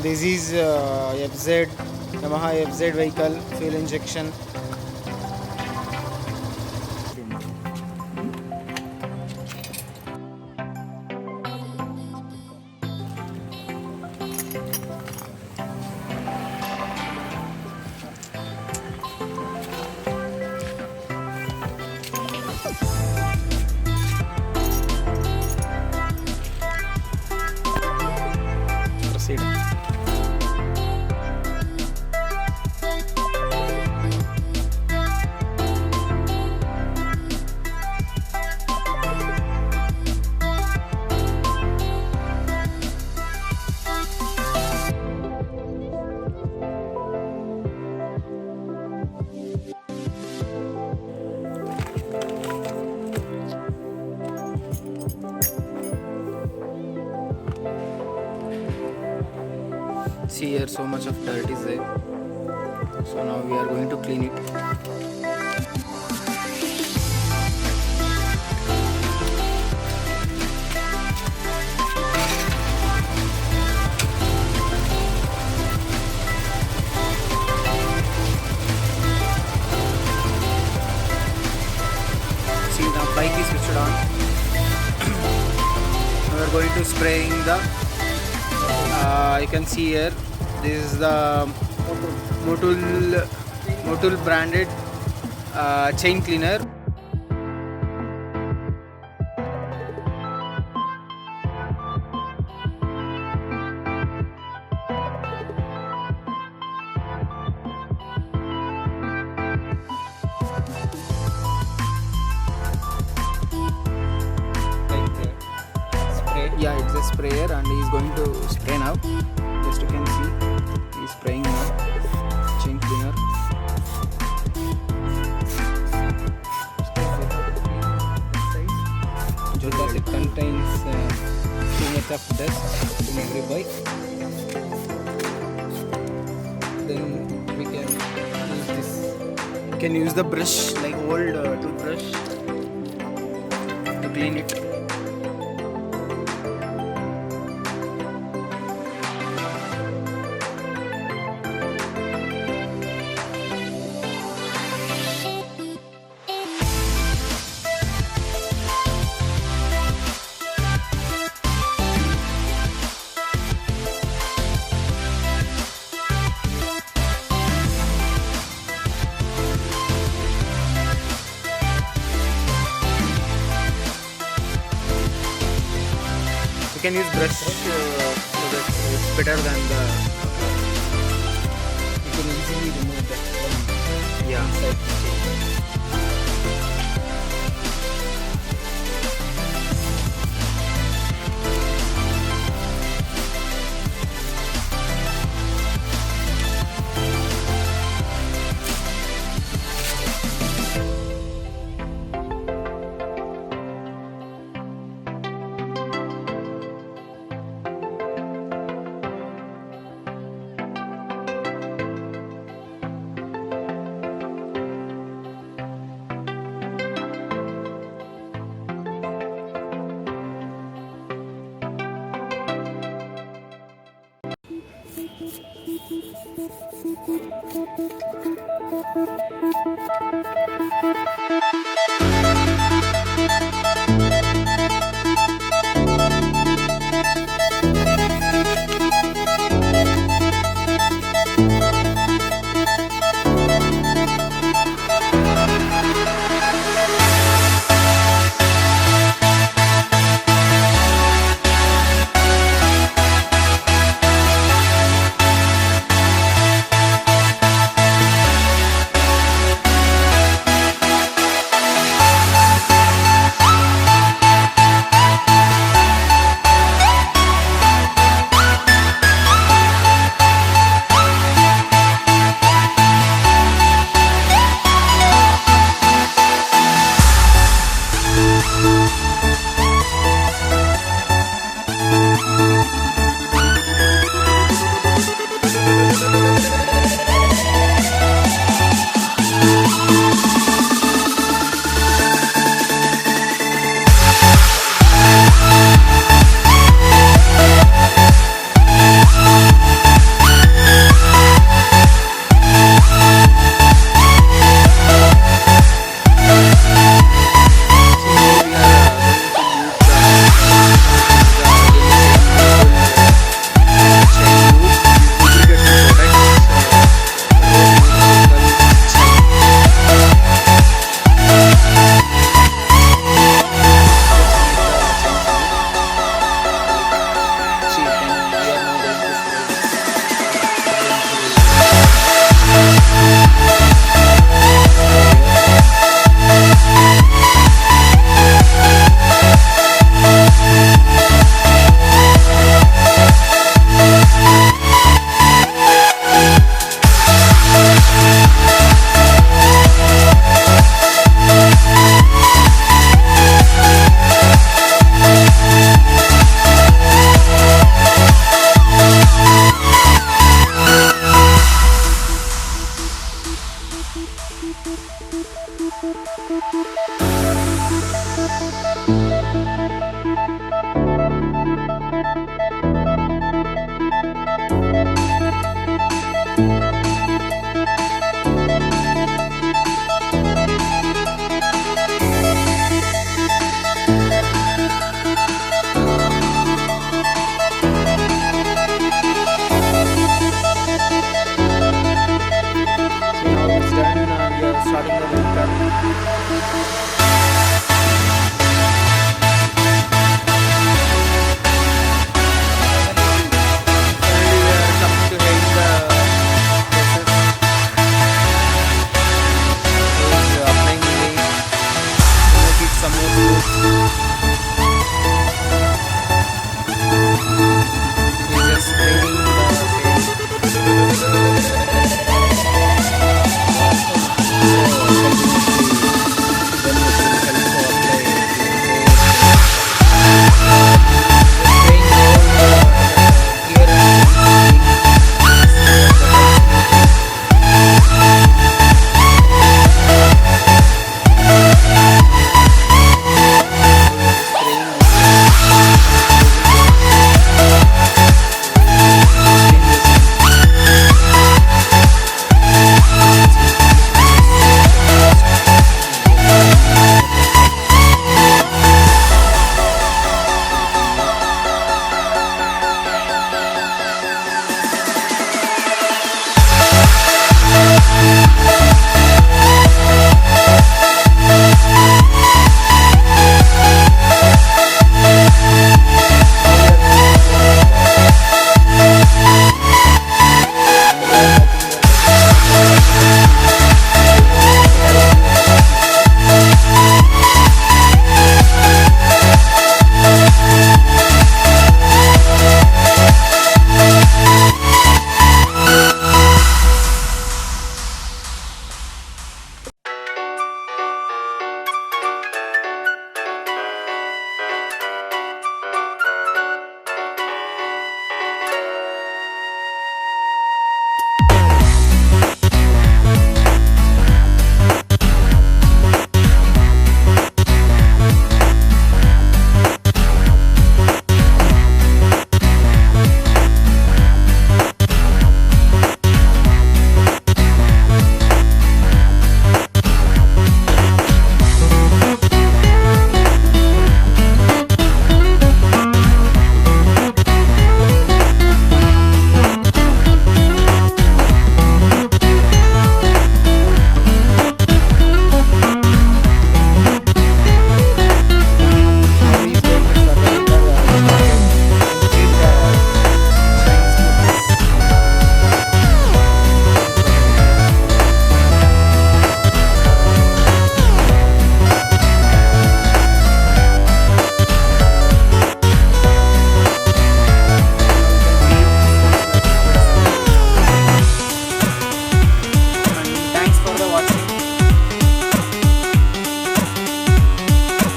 This is Yamaha FZ vehicle fuel injection. Proceed. See here, so much of dirt is there. So now we are going to clean it. See, the bike is switched on. We are going to spraying the. You can see here. This is the Motul branded chain cleaner. Yeah, it's a sprayer and he's going to spray now. Just you can see, he's spraying now. Chain cleaner. Because it contains too much of dust in every bike. Then we can use this. You can use the brush, like old toothbrush, to clean it. You can use brush so that it's better than the. You can easily remove that from inside the chain.